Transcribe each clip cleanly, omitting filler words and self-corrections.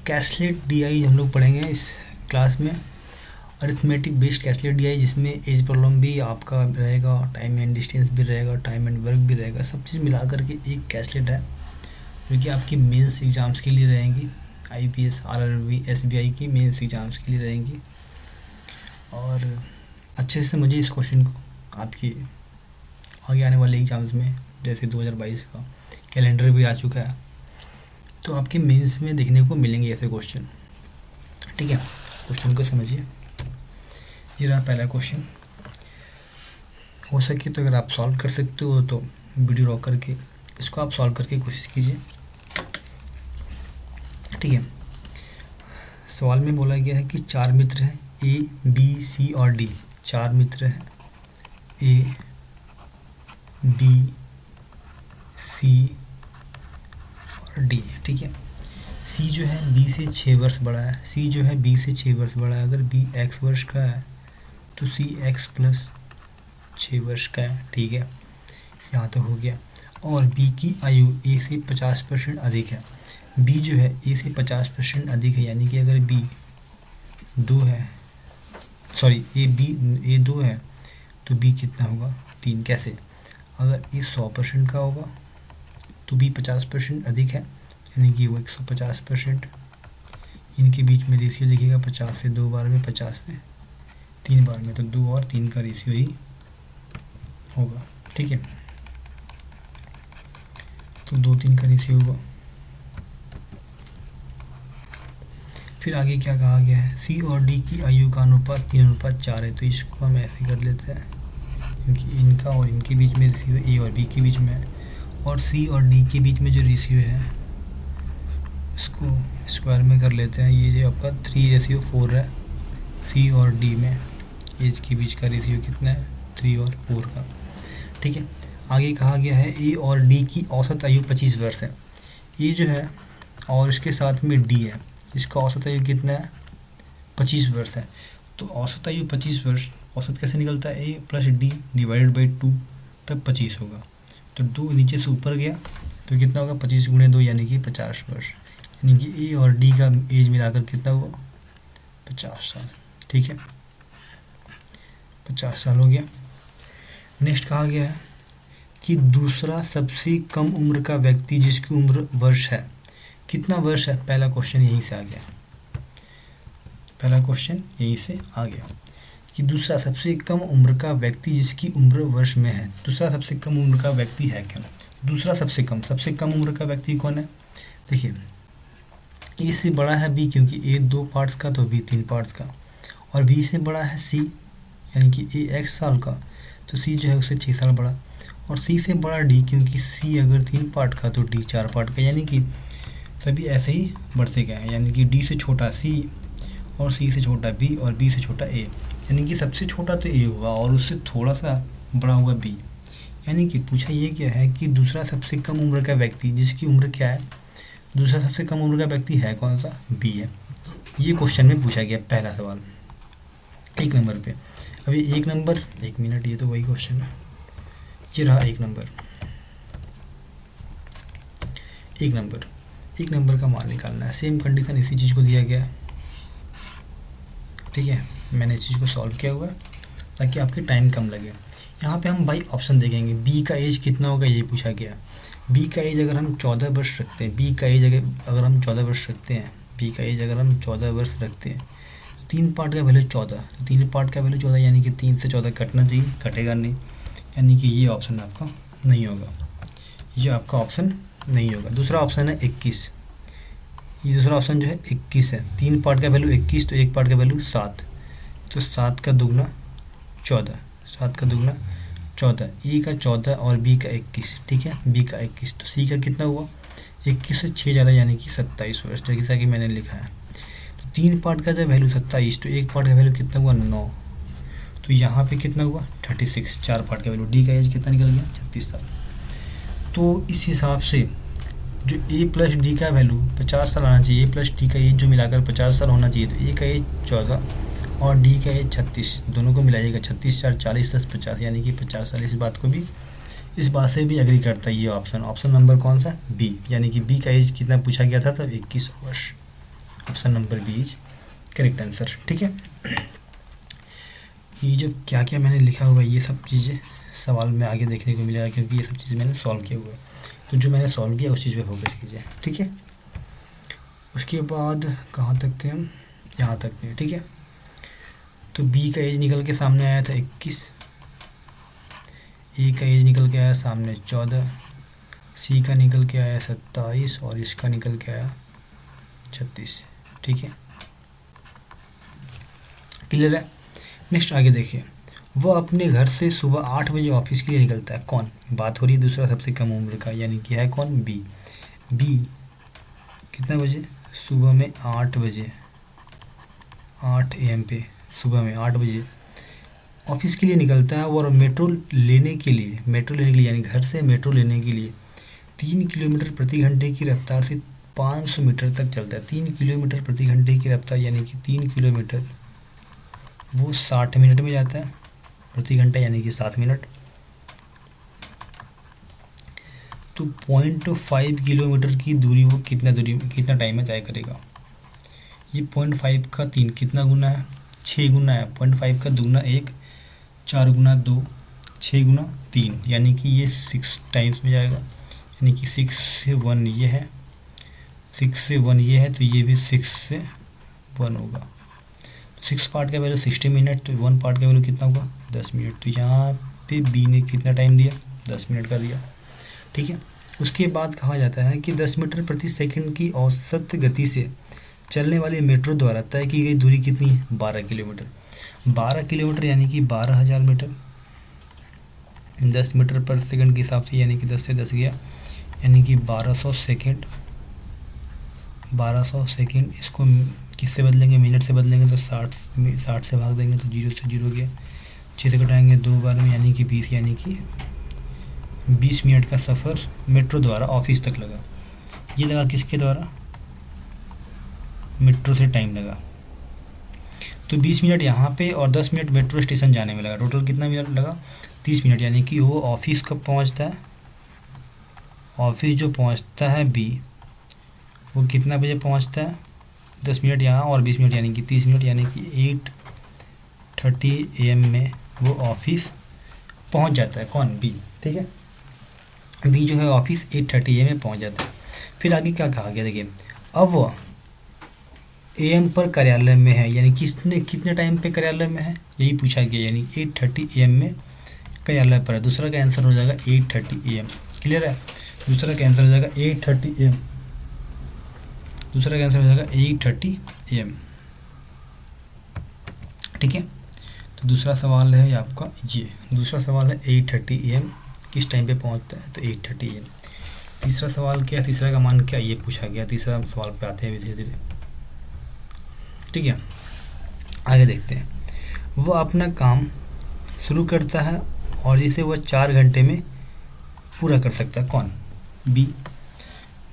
कैसलेट DI हम लोग पढ़ेंगे इस क्लास में, अरिथमेटिक बेस्ड कैसलेट डीआई, जिसमें एज प्रॉब्लम भी आपका रहेगा, टाइम एंड डिस्टेंस भी रहेगा, टाइम एंड वर्क भी रहेगा, सब चीज़ मिला करके एक कैसलेट है जो कि आपकी मेंस एग्ज़ाम्स के लिए रहेंगी, आईपीएस, आरआरबी, एसबीआई की मेंस एग्ज़ाम्स के लिए रहेंगी। और अच्छे से समझिए इस क्वेश्चन को, आपके आगे आने वाले एग्ज़ाम्स में जैसे 2022 का कैलेंडर भी आ चुका है, तो आपके मेंस में देखने को मिलेंगे ऐसे क्वेश्चन। ठीक है, क्वेश्चन को समझिए। ये रहा पहला क्वेश्चन। हो सके तो अगर आप सॉल्व कर सकते हो तो वीडियो रोक करके इसको आप सॉल्व करके कोशिश कीजिए। ठीक है, सवाल में बोला गया है कि 4 मित्र हैं, ए बी सी और डी। 4 मित्र हैं, ए बी सी और डी। ठीक है, सी जो है बी से 6 वर्ष बड़ा है, सी जो है बी से 6 वर्ष बड़ा है। अगर बी एक्स वर्ष का है तो सी एक्स प्लस 6 वर्ष का है। ठीक है, यहाँ तक हो गया। और बी की आयु ए से 50% अधिक है। बी जो है ए से 50% अधिक है, यानी कि अगर बी 2 है, सॉरी ए 2 है तो बी कितना होगा 3। कैसे? अगर ए 100% का होगा तो बी 50% अधिक है, यानी कि वो 150%। इनके बीच में रेशियो देखिएगा 50 से 2 बार में, 50 से 3 बार में, तो 2 और 3 का रेशियो ही होगा। ठीक है, तो 2-3 का रेशियो होगा। फिर आगे क्या कहा गया है, सी और डी की आयु का अनुपात 3:4 है। तो इसको हम ऐसे कर लेते हैं, क्योंकि इनका और इनके बीच में रेशियो ए और बी के बीच में है, और सी और डी के बीच में जो रेशियो है इसको स्क्वायर में कर लेते हैं। ये जो आपका 3:4 है, सी और डी में एज के बीच का रेशियो कितना है 3 और 4 का। ठीक है, आगे कहा गया है ए और डी की औसत आयु 25 वर्ष है। ए जो है और इसके साथ में डी है, इसका औसत आयु कितना है 25 वर्ष है। तो औसत आयु 25 वर्ष, औसत कैसे निकलता है, ए प्लस डी डिवाइडेड बाई 2, तब 25 होगा। तो 2 नीचे से ऊपर गया तो कितना होगा 25 × 2 यानी कि 50 वर्ष, यानी कि ए और डी का एज मिलाकर कितना हुआ 50 साल। ठीक है, 50 साल हो गया। नेक्स्ट कहा गया है कि दूसरा सबसे कम उम्र का व्यक्ति जिसकी उम्र वर्ष है, कितना वर्ष है। पहला क्वेश्चन यहीं से आ गया, पहला क्वेश्चन यहीं से आ गया कि दूसरा सबसे कम उम्र का व्यक्ति जिसकी उम्र वर्ष में है। दूसरा सबसे कम उम्र का व्यक्ति है क्या? दूसरा सबसे कम उम्र का व्यक्ति कौन है? देखिए, ए से बड़ा है बी, क्योंकि ए 2 पार्ट्स का तो बी 3 पार्ट्स का, और बी से बड़ा है सी, यानी कि ए x साल का, तो सी जो है उससे 6 साल बड़ा, और सी से बड़ा डी, क्योंकि सी अगर 3 पार्ट का तो डी 4 पार्ट का, यानी कि सभी ऐसे ही बढ़ते गए हैं, यानी कि डी से छोटा सी और सी से छोटा बी और बी से छोटा ए, यानी कि सबसे छोटा तो ए हुआ और उससे थोड़ा सा बड़ा हुआ बी। यानी कि पूछा ये क्या है कि दूसरा सबसे कम उम्र का व्यक्ति जिसकी उम्र क्या है, दूसरा सबसे कम उम्र का व्यक्ति है कौन सा, बी है। ये क्वेश्चन में पूछा गया पहला सवाल 1 नंबर पे। अभी 1 नंबर, 1 मिनट, ये तो वही क्वेश्चन है, ये रहा 1 नंबर। 1 नंबर का मान निकालना है। सेम कंडीशन इसी चीज़ को दिया गया है। ठीक है, मैंने इस चीज़ को सॉल्व किया हुआ है ताकि आपके टाइम कम लगे। यहाँ पे हम बाई ऑप्शन देखेंगे, बी का एज कितना होगा ये पूछा गया। बी का एज अगर हम 14 वर्ष रखते हैं, बी का एज अगर हम 14 वर्ष रखते हैं, बी का एज अगर हम 14 वर्ष रखते हैं, तो 3 पार्ट का वैल्यू 14, तो 3 पार्ट का वैल्यू 14, यानी कि 3 से 14 कटना चाहिए, कटेगा नहीं, यानी कि ये ऑप्शन आपका नहीं होगा, ये आपका ऑप्शन नहीं होगा। दूसरा ऑप्शन है 21, ये दूसरा ऑप्शन जो है 21 है। 3 पार्ट का वैल्यू 21, तो 1 पार्ट का वैल्यू 7, तो 7 का दुगना 14, 7 का दुगना 14, ए का 14 और बी का 21। ठीक है, बी का 21, तो सी का कितना हुआ 21 से 6 ज़्यादा, यानी कि 27 वर्ष, जैसा कि मैंने लिखा है। तो 3 पार्ट का जब वैल्यू 27, तो 1 पार्ट का वैल्यू कितना हुआ 9, तो यहाँ पे कितना हुआ 36, 4 पार्ट का वैल्यू। डी का एज कितना निकल गया 36 साल। तो इस हिसाब से जो ए प्लस डी का वैल्यू 50 साल आना चाहिए, ए प्लस डी का एज जो मिलाकर 50 साल होना चाहिए, तो ए का एज 14 और डी का एज 36, दोनों को मिलाइएगा 36 4 40 10 50, यानी कि 50 साल। इस बात से भी एग्री करता है ये ऑप्शन नंबर कौन सा, बी, यानी कि बी का एज कितना पूछा गया था, तो 21 वर्ष। Option number B is correct answer. ठीक है, ये जो क्या क्या मैंने लिखा हुआ है ये सब चीज़ें सवाल में आगे देखने को मिलेगा, क्योंकि ये सब चीज़ें मैंने सॉल्व किया हुआ है। तो जो मैंने सॉल्व किया उस चीज़ पे फोकस कीजिए। ठीक है, उसके बाद कहाँ तक थे हम, यहाँ तक थे। ठीक है, तो बी का एज निकल के सामने आया था 21, ए का एज निकल के आया सामने 14, सी का निकल के आया 27 और इसका निकल के आया 36। ठीक है, क्लियर है। नेक्स्ट आगे देखिए, वह अपने घर से सुबह 8 बजे ऑफिस के लिए निकलता है। कौन, बात हो रही है दूसरा सबसे कम उम्र का, यानी कि है कौन, बी। बी कितना बजे, सुबह में 8 बजे, 8 AM पे सुबह में 8 बजे ऑफिस के लिए निकलता है और मेट्रो लेने के लिए यानी घर से मेट्रो लेने के लिए 3 किलोमीटर प्रति घंटे की रफ्तार से 500 मीटर तक चलता है। 3 किलोमीटर प्रति घंटे की रफ्तार यानी कि 3 किलोमीटर वो 60 मिनट में जाता है प्रति घंटा, यानी कि 7 मिनट। तो 0.5 किलोमीटर की दूरी वो कितना टाइम में तय करेगा। ये 0.5 का 3 कितना गुना है, 6 गुना है। 0.5 का दुगना 1, 4 गुना 2, 6 गुना 3, यानी कि ये 6 टाइम्स में जाएगा। यानी कि 6 से 1 ये है, 6 से 1 ये है, तो ये भी 6 से 1 होगा। 6 पार्ट का वैल्यू 60 मिनट, तो 1 पार्ट का वैल्यू कितना होगा, 10 मिनट। तो यहाँ पे बी ने कितना टाइम दिया, 10 मिनट का दिया। ठीक है, उसके बाद कहा जाता है कि 10 मीटर प्रति सेकंड की औसत गति से चलने वाली मेट्रो द्वारा तय की गई दूरी कितनी है, 12 किलोमीटर। 12 किलोमीटर यानी कि 12,000 मीटर। 10 मीटर पर सेकंड के हिसाब से यानी कि 10 से 10 गया, यानी कि 1200 सेकंड। 1200 सेकंड इसको किससे बदलेंगे, मिनट से बदलेंगे, तो 60 से भाग देंगे तो 0 से 0 गया। 6 से घटाएंगे 2 बार में, यानी कि 20, यानी कि 20 मिनट का सफ़र मेट्रो द्वारा ऑफिस तक लगा। ये लगा किसके द्वारा, मेट्रो से टाइम लगा। तो 20 मिनट यहाँ पे और 10 मिनट मेट्रो स्टेशन जाने में लगा। टोटल कितना मिनट लगा, 30 मिनट। यानी कि वो ऑफिस कब पहुँचता है, ऑफिस जो पहुँचता है बी वो कितना बजे पहुँचता है, 10 मिनट यहाँ और 20 मिनट यानी कि 30 मिनट, यानी कि 8:30 AM में वो ऑफिस पहुँच जाता है। कौन, बी। ठीक है, बी जो है ऑफिस 8:30 AM में पहुँच जाता है। फिर आगे क्या कहा गया, देखिए अब वो AM पर कार्यालय में है, यानी कितने टाइम पे कार्यालय में है यही पूछा गया, यानी 8:30 AM में कार्यालय पर है। दूसरा का आंसर हो जाएगा 8:30 AM। क्लियर है, दूसरा का आंसर हो जाएगा 8:30 AM। दूसरा का आंसर हो जाएगा 8:30 AM। ठीक है, तो दूसरा सवाल है आपका, ये दूसरा सवाल है 8:30 AM किस टाइम पे पहुंचता है, तो 8:30 AM। तीसरा सवाल क्या, तीसरा का मान क्या, ये पूछा गया। तीसरा सवाल पे आते हैं धीरे धीरे। ठीक है, आगे देखते हैं। वह अपना काम शुरू करता है और जिसे वह 4 घंटे में पूरा कर सकता है। कौन, बी।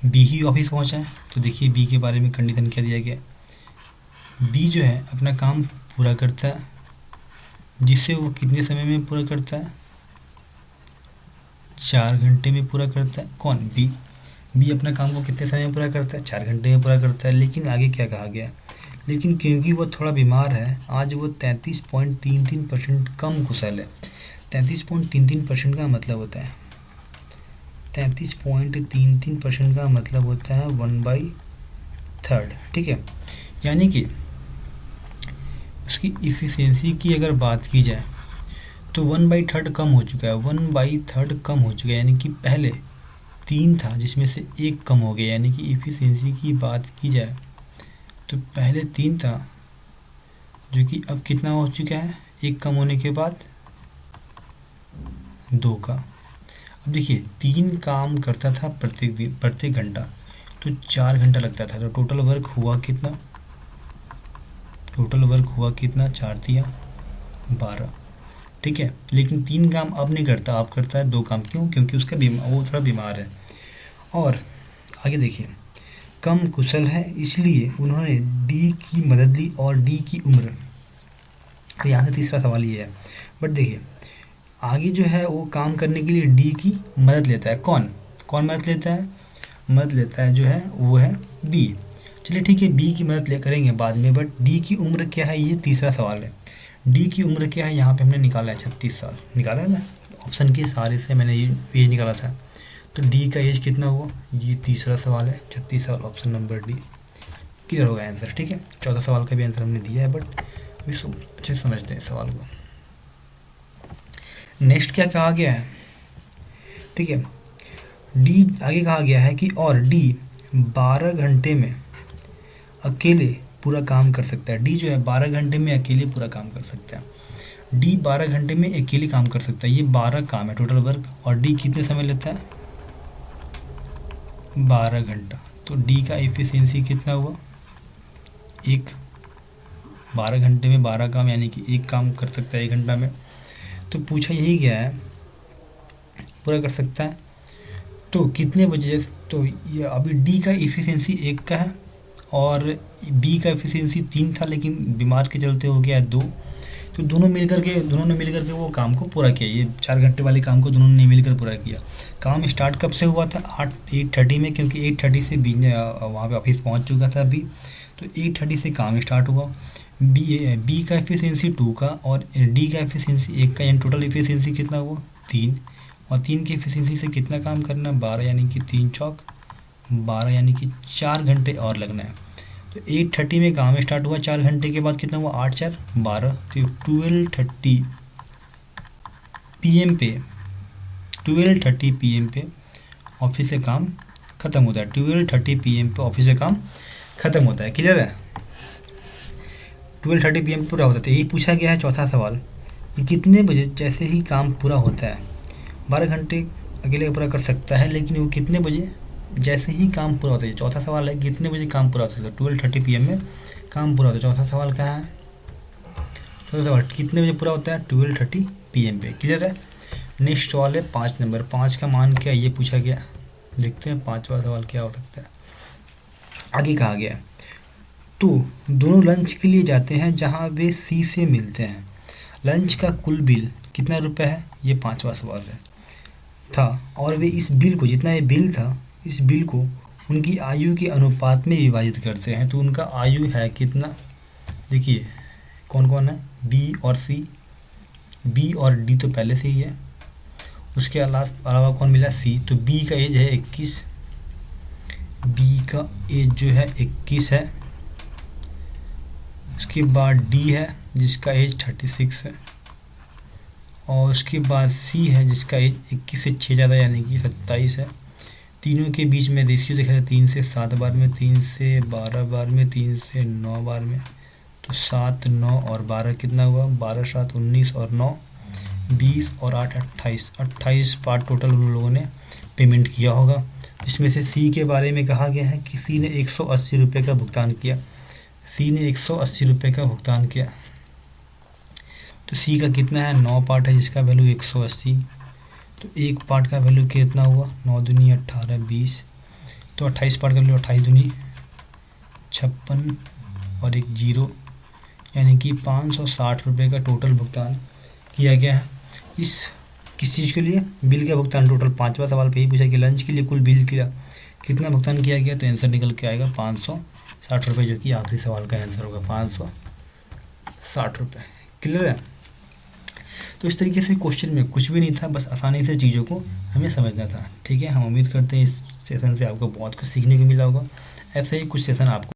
बी ही ऑफिस पहुंचा है, तो देखिए बी के बारे में कंडीशन क्या दिया गया। बी जो है अपना काम पूरा करता है जिससे वो कितने समय में पूरा करता है, 4 घंटे में पूरा करता है। कौन, बी। बी अपना काम को कितने समय में पूरा करता है, 4 घंटे में पूरा करता है। लेकिन आगे क्या कहा गया, लेकिन क्योंकि वो थोड़ा बीमार है आज वो 33.33% कम कुशल है। 33.33% का मतलब होता है 33.33% का मतलब होता है 1/3। ठीक है, यानी कि उसकी इफ़िशियंसी की अगर बात की जाए तो 1/3 कम हो चुका है। 1/3 कम हो चुका है, यानी कि पहले 3 था जिसमें से 1 कम हो गया। यानी कि इफ़िशियंसी की बात की जाए तो पहले 3 था जो कि अब कितना हो चुका है, 1 कम होने के बाद 2 का। अब देखिए 3 काम करता था प्रत्येक घंटा, तो 4 घंटा लगता था। तो टोटल वर्क हुआ कितना, 4 दिया 12। ठीक है, लेकिन 3 काम अब नहीं करता, अब करता है 2 काम। क्यों, क्योंकि उसका वो थोड़ा बीमार है। और आगे देखिए, कम कुशल है इसलिए उन्होंने डी की मदद ली और डी की उम्र। अब यहाँ से तीसरा सवाल ये है, बट देखिए आगे जो है वो काम करने के लिए डी की मदद लेता है। कौन मदद लेता है, जो है वो है बी। चलिए ठीक है, बी की मदद ले करेंगे बाद में, बट डी की उम्र क्या है, ये तीसरा सवाल है। डी की उम्र क्या है, यहाँ पे हमने निकाला है 36 साल, निकाला है ना, ऑप्शन के सहारे से मैंने ये एज निकाला था। तो डी का एज कितना हुआ, ये तीसरा सवाल है, 36 साल, ऑप्शन नंबर डी क्लियर होगा आंसर। ठीक है, चौथा सवाल का भी आंसर हमने दिया है, बट अभी अच्छे से समझते हैं सवाल को। नेक्स्ट क्या कहा गया है, ठीक है, डी आगे कहा गया है कि और डी 12 घंटे में अकेले पूरा काम कर सकता है। डी जो है 12 घंटे में अकेले पूरा काम कर सकता है। डी 12 घंटे में अकेले काम कर सकता है, ये 12 काम है टोटल वर्क, और डी कितने समय लेता है, 12 घंटा। तो डी का एफिशिएंसी कितना हुआ, एक, 12 घंटे में 12 काम, यानी कि एक काम कर सकता है 1 घंटा में। तो पूछा यही गया है, पूरा कर सकता है। तो कितने बजे, तो ये अभी डी का एफिशिएंसी 1 का है और बी का एफिशिएंसी 3 था, लेकिन बीमार के चलते हो गया 2। तो दोनों ने मिलकर के वो काम को पूरा किया, ये 4 घंटे वाले काम को दोनों ने मिलकर पूरा किया। काम स्टार्ट कब से हुआ था, 8:30 में, क्योंकि 8:30 से बी वहाँ पे ऑफिस पहुँच चुका था अभी, तो 8:30 से काम स्टार्ट हुआ। बी का एफिशिएंसी 2 का और डी का एफिशिएंसी 1 का, यानी टोटल एफिशिएंसी कितना हुआ 3, और 3 की एफिशिएंसी से कितना काम करना है 12, यानी कि 3 चौक 12, यानी कि 4 घंटे और लगना है। तो 8:30 में काम स्टार्ट हुआ, 4 घंटे के बाद कितना हुआ 8 4 12, तो 12:30 PM पे 12:30 PM पे ऑफिस से काम ख़त्म होता है। 12:30 PM पे ऑफिस से काम ख़त्म होता है, क्लियर है। 12:30 PM पूरा होता है। तो यही पूछा गया है चौथा सवाल कि कितने बजे जैसे ही काम पूरा होता है, 12 घंटे अकेले पूरा कर सकता है, लेकिन वो कितने बजे जैसे ही काम पूरा होता है। चौथा सवाल है कितने बजे काम पूरा होता है, तो 12:30 PM में काम पूरा होता है। चौथा सवाल क्या है, चौथा सवाल कितने बजे पूरा होता है, 12:30 PM पे, क्लियर है। नेक्स्ट सवाल है 5 नंबर, 5 का मान क्या है ये पूछा गया, देखते हैं 5वां सवाल क्या हो सकता है। आगे कहा गया तो दोनों लंच के लिए जाते हैं जहां वे सी से मिलते हैं, लंच का कुल बिल कितना रुपए है, ये 5वां सवाल है था। और वे इस बिल को, जितना ये बिल था, इस बिल को उनकी आयु के अनुपात में विभाजित करते हैं। तो उनका आयु है कितना, देखिए कौन कौन है, बी और सी, बी और डी तो पहले से ही है, उसके अलावा कौन मिला, सी। तो बी का एज है 21, बी का एज जो है 21 है। उसके बाद डी है जिसका एज 36 है, और उसके बाद सी है जिसका एज 21 से 6 ज़्यादा, यानी कि 27 है। तीनों के बीच में रेशियो देखा जाए 3 से 7 बार में, 3 से 12 बार में, 3 से 9 बार में। तो 7 9 और 12 कितना हुआ, 12 7 19 और 9 20 और 8 28, 28 पार्ट टोटल उन लोगों ने पेमेंट किया होगा। इसमें से सी के बारे में कहा गया है कि सी ने 180 रुपये का भुगतान किया, सी ने 180 रुपये का भुगतान किया। तो सी का कितना है, 9 पार्ट है जिसका वैल्यू 180, तो एक पार्ट का वैल्यू कितना हुआ, 9 दूनी 18 20, तो 28 पार्ट का वैल्यू 28 दूनी 56 और एक 0, यानी कि 560 रुपये का टोटल भुगतान किया गया है। इस किस चीज़ के लिए, बिल का भुगतान टोटल। 5वां सवाल पे ही पूछा कि लंच के लिए कुल बिल कितना भुगतान किया गया, तो आंसर निकल के आएगा 560 रुपये, जो कि आखिरी सवाल का आंसर होगा 560 रुपये, क्लियर है। तो इस तरीके से क्वेश्चन में कुछ भी नहीं था, बस आसानी से चीज़ों को हमें समझना था। ठीक है, हम उम्मीद करते हैं इस सेशन से आपको बहुत कुछ सीखने को मिला होगा। ऐसे ही कुछ सेशन आपको